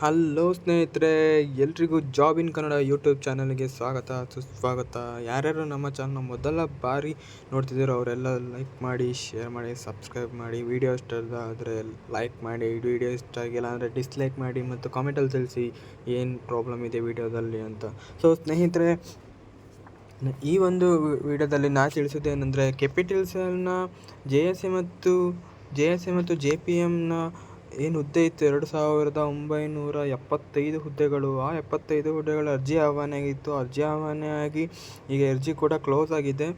Hello ಸ್ನೇಹಿತರೆ, ಎಲ್ರಿಗೂ job in Kannada YouTube ಚಾನಲ್ಗೆ ಸ್ವಾಗತ ಸುಸ್ವಾಗತ. ಯಾರ್ಯಾರು ನಮ್ಮ ಚಾನಲ್ನ ಮೊದಲ ಬಾರಿ ನೋಡ್ತಿದ್ದೀರೋ ಅವರೆಲ್ಲ ಲೈಕ್ ಮಾಡಿ, ಶೇರ್ ಮಾಡಿ, ಸಬ್ಸ್ಕ್ರೈಬ್ ಮಾಡಿ. ವಿಡಿಯೋ ಇಷ್ಟ ಆದರೆ ಲೈಕ್ ಮಾಡಿ, ವಿಡಿಯೋ ಇಷ್ಟ ಆಗಿಲ್ಲ ಅಂದರೆ ಡಿಸ್ಲೈಕ್ ಮಾಡಿ ಮತ್ತು ಕಾಮೆಂಟಲ್ಲಿ ತಿಳಿಸಿ ಏನು ಪ್ರಾಬ್ಲಮ್ ಇದೆ ವಿಡಿಯೋದಲ್ಲಿ ಅಂತ. ಸೊ ಸ್ನೇಹಿತರೆ, ಈ ಒಂದು ವಿಡಿಯೋದಲ್ಲಿ ನಾನು ತಿಳಿಸೋದೇನೆಂದರೆ, ಕೆಪಿಟಲ್ಸನ್ನ ಜೆ ಎಸ್ ಎ ಮತ್ತು ಜೆ ಪಿ ಎಮ್ನ ಏನು ಹುದ್ದೆ ಇತ್ತು 2975 ಹುದ್ದೆಗಳು. ಆ 75 ಹುದ್ದೆಗಳ ಅರ್ಜಿ ಆಹ್ವಾನ ಆಗಿತ್ತು. ಅರ್ಜಿ ಆಹ್ವಾನ ಆಗಿ ಈಗ ಅರ್ಜಿ ಕೂಡ ಕ್ಲೋಸ್ ಆಗಿದೆ.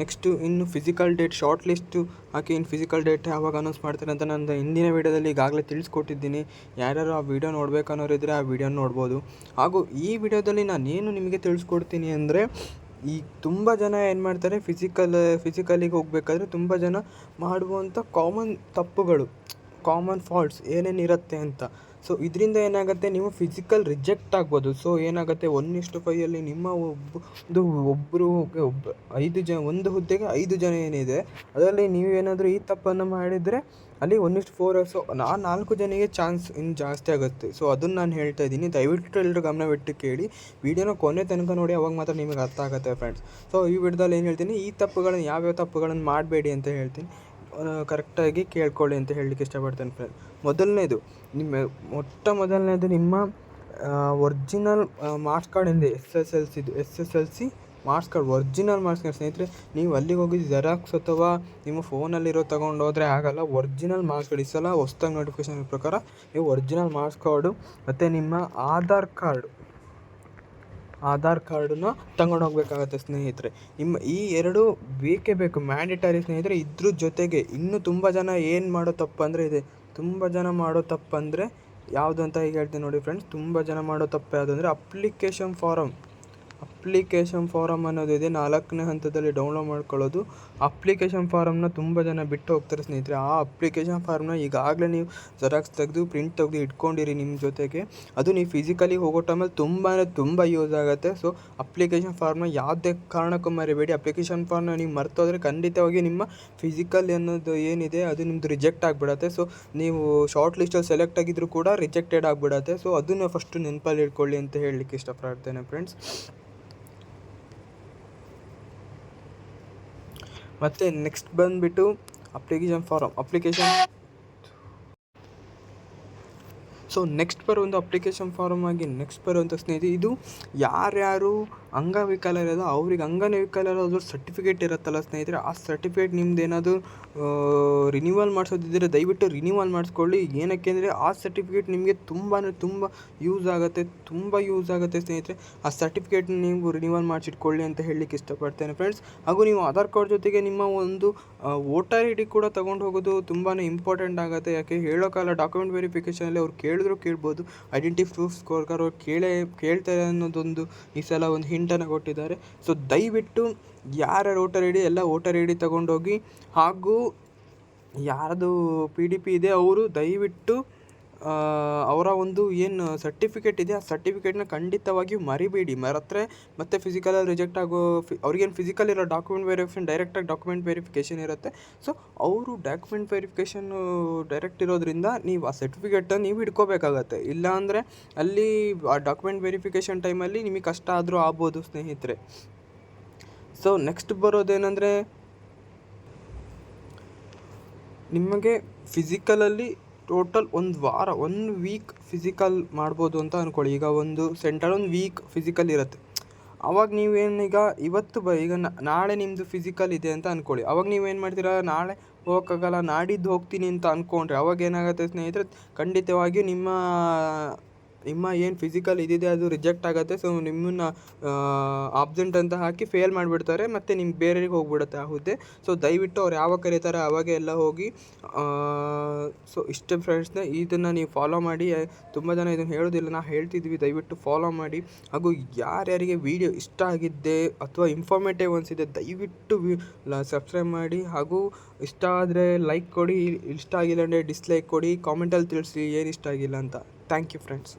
ನೆಕ್ಸ್ಟು ಇನ್ನು ಫಿಸಿಕಲ್ ಡೇಟ್ ಶಾರ್ಟ್ ಲಿಸ್ಟು ಹಾಕಿ ಇನ್ನು ಫಿಸಿಕಲ್ ಡೇಟ್ ಯಾವಾಗ ಅನೌನ್ಸ್ ಮಾಡ್ತಾರೆ ಅಂತ ನಾನು ಹಿಂದಿನ ವೀಡಿಯೋದಲ್ಲಿ ಈಗಾಗಲೇ ತಿಳಿಸ್ಕೊಟ್ಟಿದ್ದೀನಿ. ಯಾರ್ಯಾರು ಆ ವಿಡಿಯೋ ನೋಡಬೇಕನ್ನೋರಿದ್ದರೆ ಆ ವಿಡಿಯೋನ ನೋಡ್ಬೋದು. ಹಾಗೂ ಈ ವಿಡಿಯೋದಲ್ಲಿ ನಾನೇನು ನಿಮಗೆ ತಿಳಿಸ್ಕೊಡ್ತೀನಿ ಅಂದರೆ, ಈ ತುಂಬ ಜನ ಏನು ಮಾಡ್ತಾರೆ, ಫಿಸಿಕಲಿಗೆ ಹೋಗಬೇಕಾದ್ರೆ ತುಂಬ ಜನ ಮಾಡುವಂಥ ಕಾಮನ್ ಫಾಲ್ಟ್ಸ್ ಏನೇನಿರುತ್ತೆ ಅಂತ. ಸೊ ಇದರಿಂದ ಏನಾಗುತ್ತೆ, ನೀವು ಫಿಸಿಕಲ್ ರಿಜೆಕ್ಟ್ ಆಗ್ಬೋದು. ಸೊ ಏನಾಗುತ್ತೆ, 1:5 ನಿಮ್ಮ ಒಂದು ಹುದ್ದೆಗೆ 5 ಜನ ಏನಿದೆ, ಅದರಲ್ಲಿ ನೀವೇನಾದರೂ ಈ ತಪ್ಪನ್ನು ಮಾಡಿದರೆ ಅಲ್ಲಿ 1:4. ಸೊ 4 ಜನಿಗೆ ಚಾನ್ಸ್ ಇನ್ನು ಜಾಸ್ತಿ ಆಗುತ್ತೆ. ಸೊ ಅದನ್ನು ನಾನು ಹೇಳ್ತಾ ಇದ್ದೀನಿ. ದಯವಿಟ್ಟು ಎಲ್ಲರೂ ಗಮನವಿಟ್ಟು ಕೇಳಿ, ವಿಡಿಯೋನ ಕೊನೆ ತನಕ ನೋಡಿ, ಅವಾಗ ಮಾತ್ರ ನಿಮಗೆ ಅರ್ಥ ಆಗುತ್ತೆ ಫ್ರೆಂಡ್ಸ್. ಸೊ ಈ ವಿಡಿಯೋದಲ್ಲಿ ಏನು ಹೇಳ್ತೀನಿ, ಈ ತಪ್ಪುಗಳನ್ನು ಯಾವ್ಯಾವ ತಪ್ಪುಗಳನ್ನು ಮಾಡಬೇಡಿ ಅಂತ ಹೇಳ್ತೀನಿ, ಕರೆಕ್ಟಾಗಿ ಕೇಳ್ಕೊಳ್ಳಿ ಅಂತ ಹೇಳಲಿಕ್ಕೆ ಇಷ್ಟಪಡ್ತೇನೆ ಫ್ರೆಂಡ್ಸ್. ಮೊದಲನೇದು ನಿಮ್ಮ ಒರಿಜಿನಲ್ ಮಾರ್ಕ್ಸ್ ಕಾರ್ಡ್ ಇದೆ. SSLC marks card, original marks card ಸ್ನೇಹಿತರೆ. ನೀವು ಅಲ್ಲಿಗೆ ಹೋಗಿ ಜೆರಾಕ್ಸ್ ಅಥವಾ ನಿಮ್ಮ ಫೋನಲ್ಲಿರೋ ತೊಗೊಂಡೋದ್ರೆ ಆಗಲ್ಲ. ಒರಿಜಿನಲ್ ಮಾರ್ಕ್ಸ್ ಕಾರ್ಡ್ ಈ ಸಲ ಹೊಸ್ದಾಗಿ ನೋಟಿಫಿಕೇಶನ್ ಪ್ರಕಾರ ನೀವು ಒರಿಜಿನಲ್ ಮಾರ್ಕ್ಸ್ ಕಾರ್ಡು ಮತ್ತು ನಿಮ್ಮ ಆಧಾರ್ ಕಾರ್ಡನ್ನ ತಗೊಂಡು ಹೋಗಬೇಕಾಗತ್ತೆ ಸ್ನೇಹಿತರೆ. ನಿಮ್ಮ ಈ ಎರಡು ಬೇಕೇ ಬೇಕು, ಮ್ಯಾಂಡೇಟರಿ ಸ್ನೇಹಿತರೆ. ಇದ್ರ ಜೊತೆಗೆ ಇನ್ನೂ ತುಂಬ ಜನ ಏನು ಮಾಡೋ ತಪ್ಪಂದರೆ ಯಾವುದು ಅಂತ ಈಗ ಹೇಳ್ತೀನಿ ನೋಡಿ ಫ್ರೆಂಡ್ಸ್. ತುಂಬ ಜನ ಮಾಡೋ ತಪ್ಪು ಯಾವುದಂದರೆ, ಅಪ್ಲಿಕೇಶನ್ ಫಾರಮ್ ಅನ್ನೋದಿದೆ, 4ನೇ ಹಂತದಲ್ಲಿ ಡೌನ್ಲೋಡ್ ಮಾಡ್ಕೊಳ್ಳೋದು. ಅಪ್ಲಿಕೇಶನ್ ಫಾರಮ್ನ ತುಂಬ ಜನ ಬಿಟ್ಟು ಹೋಗ್ತಾರೆ ಸ್ನೇಹಿತರೆ. ಆ ಅಪ್ಲಿಕೇಶನ್ ಫಾರ್ಮ್ನ ಈಗಾಗಲೇ ನೀವು ಜೆರಾಕ್ಸ್ ತೆಗೆದು ಪ್ರಿಂಟ್ ತೆಗೆದು ಇಟ್ಕೊಂಡಿರಿ ನಿಮ್ಮ ಜೊತೆಗೆ. ಅದು ನೀವು ಫಿಸಿಕಲಿ ಹೋಗೋ ಟೈಮಲ್ಲಿ ತುಂಬ ಯೂಸ್ ಆಗುತ್ತೆ. ಸೊ ಅಪ್ಲಿಕೇಶನ್ ಫಾರ್ಮ್ನ ಯಾವುದೇ ಕಾರಣಕ್ಕೂ ಮರಿಬೇಡಿ. ಅಪ್ಲಿಕೇಶನ್ ಫಾರ್ಮ್ನ ನೀವು ಮರ್ತೋದ್ರೆ ಖಂಡಿತವಾಗಿ ನಿಮ್ಮ ಫಿಸಿಕಲ್ ಅನ್ನೋದು ಏನಿದೆ ಅದು ನಿಮ್ಮದು ರಿಜೆಕ್ಟ್ ಆಗಿಬಿಡತ್ತೆ. ಸೊ ನೀವು ಶಾರ್ಟ್ ಲಿಸ್ಟಲ್ಲಿ ಸೆಲೆಕ್ಟ್ ಆಗಿದ್ರು ಕೂಡ ರಿಜೆಕ್ಟೆಡ್ ಆಗಿಬಿಡತ್ತೆ. ಸೊ ಅದನ್ನು ಫಸ್ಟು ನೆನಪಲ್ಲಿ ಇಟ್ಕೊಳ್ಳಿ ಅಂತ ಹೇಳಲಿಕ್ಕೆ ಇಷ್ಟಪಡ್ತೇನೆ ಫ್ರೆಂಡ್ಸ್. ಮತ್ತು ನೆಕ್ಸ್ಟ್ ಬಂದುಬಿಟ್ಟು ನೆಕ್ಸ್ಟ್ ಬರುವಂಥ ಸ್ನೇಹಿತರೆ, ಇದು ಯಾರ್ಯಾರು ಅಂಗವಿಕಲರಿರೋದು ಅವ್ರಿಗೆ ಅಂಗವಿಕಲರಾದ ಸರ್ಟಿಫಿಕೇಟ್ ಇರುತ್ತಲ್ಲ ಸ್ನೇಹಿತರೆ, ಆ ಸರ್ಟಿಫಿಕೇಟ್ ನಿಮ್ದು ಏನಾದರೂ ರಿನ್ಯೂವಲ್ ಮಾಡಿಸೋದಿದ್ದರೆ ದಯವಿಟ್ಟು ರಿನ್ಯೂವಲ್ ಮಾಡಿಸ್ಕೊಳ್ಳಿ. ಏನಕ್ಕೆ ಅಂದರೆ ಆ ಸರ್ಟಿಫಿಕೇಟ್ ನಿಮಗೆ ತುಂಬ ಯೂಸ್ ಆಗುತ್ತೆ ಸ್ನೇಹಿತರೆ. ಆ ಸರ್ಟಿಫಿಕೇಟ್ನ ನೀವು ರಿನ್ಯೂವಲ್ ಮಾಡಿಸಿಟ್ಕೊಳ್ಳಿ ಅಂತ ಹೇಳಲಿಕ್ಕೆ ಇಷ್ಟಪಡ್ತೇನೆ ಫ್ರೆಂಡ್ಸ್. ಹಾಗೂ ನೀವು ಆಧಾರ್ ಕಾರ್ಡ್ ಜೊತೆಗೆ ನಿಮ್ಮ ಒಂದು ವೋಟರ್ ID ಕೂಡ ತೊಗೊಂಡು ಹೋಗೋದು ತುಂಬಾ ಇಂಪಾರ್ಟೆಂಟ್ ಆಗುತ್ತೆ. ಯಾಕೆ ಹೇಳೋಕ್ಕಲ್ಲ, ಡಾಕ್ಯುಮೆಂಟ್ ವೆರಿಫಿಕೇಷನಲ್ಲಿ ಅವ್ರು ಕೇಳ್ಬೋದು, ಐಡೆಂಟಿಟಿ ಪ್ರೂಫ್ಸ್ಗೋಸ್ಕರ ಅವ್ರು ಕೇಳ್ತಾರೆ ಅನ್ನೋದೊಂದು ಈ ಸಲ ಒಂದು ಹಿಂಟನ್ನು ಕೊಟ್ಟಿದ್ದಾರೆ. ಸೊ ದಯವಿಟ್ಟು ಯಾರ ವೋಟರ್ ID ತಗೊಂಡೋಗಿ, ಹಾಗೂ ಯಾರದು PDP ಇದೆ ಅವರು ದಯವಿಟ್ಟು ಅವರ ಒಂದು ಏನು ಸರ್ಟಿಫಿಕೇಟ್ ಇದೆ ಆ ಸರ್ಟಿಫಿಕೇಟ್ನ ಖಂಡಿತವಾಗಿಯೂ ಮರಿತ್ರೆ ಮತ್ತೆ ಫಿಸಿಕಲಲ್ಲಿ ರಿಜೆಕ್ಟ್ ಅವ್ರಿಗೇನು ಫಿಸಿಕಲ್ ಇರೋ ಡಾಕ್ಯುಮೆಂಟ್ ವೆರಿಫಿಕೇಷನ್ ಡೈರೆಕ್ಟಾಗಿ ಡಾಕ್ಯುಮೆಂಟ್ ವೆರಿಫಿಕೇಷನ್ ಇರುತ್ತೆ. ಸೊ ಅವರು ಡಾಕ್ಯುಮೆಂಟ್ ವೆರಿಫಿಕೇಷನ್ನು ಡೈರೆಕ್ಟ್ ಇರೋದ್ರಿಂದ ನೀವು ಆ ಸರ್ಟಿಫಿಕೇಟನ್ನು ನೀವು ಇಟ್ಕೋಬೇಕಾಗತ್ತೆ. ಇಲ್ಲಾಂದರೆ ಅಲ್ಲಿ ಆ ಡಾಕ್ಯುಮೆಂಟ್ ವೆರಿಫಿಕೇಷನ್ ಟೈಮಲ್ಲಿ ನಿಮಗೆ ಕಷ್ಟ ಆದರೂ ಆಗ್ಬೋದು ಸ್ನೇಹಿತರೆ. ಸೊ ನೆಕ್ಸ್ಟ್ ಬರೋದೇನೆಂದರೆ, ನಿಮಗೆ ಫಿಸಿಕಲಲ್ಲಿ ಟೋಟಲ್ 1 ವೀಕ್ ಫಿಸಿಕಲ್ ಮಾಡ್ಬೋದು ಅಂತ ಅಂದ್ಕೊಳ್ಳಿ. ಈಗ ಒಂದು ಸೆಂಟರ್ 1 ವೀಕ್ ಫಿಸಿಕಲ್ ಇರುತ್ತೆ. ಅವಾಗ ನೀವೇನೀಗ ಈಗ ನಾಳೆ ನಿಮ್ಮದು ಫಿಸಿಕಲ್ ಇದೆ ಅಂತ ಅಂದ್ಕೊಳ್ಳಿ. ಅವಾಗ ನೀವೇನು ಮಾಡ್ತೀರಾ, ನಾಳೆ ಹೋಗೋಕ್ಕಾಗಲ್ಲ, ನಾಡಿದ್ದು ಹೋಗ್ತೀನಿ ಅಂತ ಅಂದ್ಕೊಂಡ್ರೆ ಅವಾಗ ಏನಾಗುತ್ತೆ ಸ್ನೇಹಿತರೆ, ಖಂಡಿತವಾಗಿಯೂ ನಿಮ್ಮ ಏನು ಫಿಸಿಕಲ್ ಇದಿದೆ ಅದು ರಿಜೆಕ್ಟ್ ಆಗುತ್ತೆ. ಸೊ ನಿಮ್ಮನ್ನು ಆಬ್ಸೆಂಟ್ ಅಂತ ಹಾಕಿ ಫೇಲ್ ಮಾಡಿಬಿಡ್ತಾರೆ, ಮತ್ತು ನಿಮ್ಗೆ ಬೇರೆಯವ್ರಿಗೆ ಹೋಗ್ಬಿಡುತ್ತೆ ಆ ಹುದ್ದೆ. ಸೊ ದಯವಿಟ್ಟು ಅವ್ರು ಯಾವಾಗ ಕರೀತಾರೆ ಅವಾಗೆ ಎಲ್ಲ ಹೋಗಿ. ಸೊ ಇಷ್ಟೇ ಫ್ರೆಂಡ್ಸ್ನ, ಇದನ್ನು ನೀವು ಫಾಲೋ ಮಾಡಿ. ತುಂಬ ಜನ ಇದನ್ನು ಹೇಳೋದಿಲ್ಲ, ನಾವು ಹೇಳ್ತಿದ್ವಿ, ದಯವಿಟ್ಟು ಫಾಲೋ ಮಾಡಿ. ಹಾಗೂ ಯಾರ್ಯಾರಿಗೆ ವಿಡಿಯೋ ಇಷ್ಟ ಆಗಿದ್ದೆ ಅಥವಾ ಇನ್ಫಾರ್ಮೇಟಿವ್ ಅನಿಸಿದೆ ದಯವಿಟ್ಟು ಸಬ್ಸ್ಕ್ರೈಬ್ ಮಾಡಿ. ಹಾಗೂ ಇಷ್ಟ ಆದರೆ ಲೈಕ್ ಕೊಡಿ, ಇಷ್ಟ ಆಗಿಲ್ಲ ಅಂದರೆ ಡಿಸ್ಲೈಕ್ ಕೊಡಿ. ಕಾಮೆಂಟಲ್ಲಿ ತಿಳಿಸಿ ಏನು ಇಷ್ಟ ಆಗಿಲ್ಲ ಅಂತ. Thank you friends.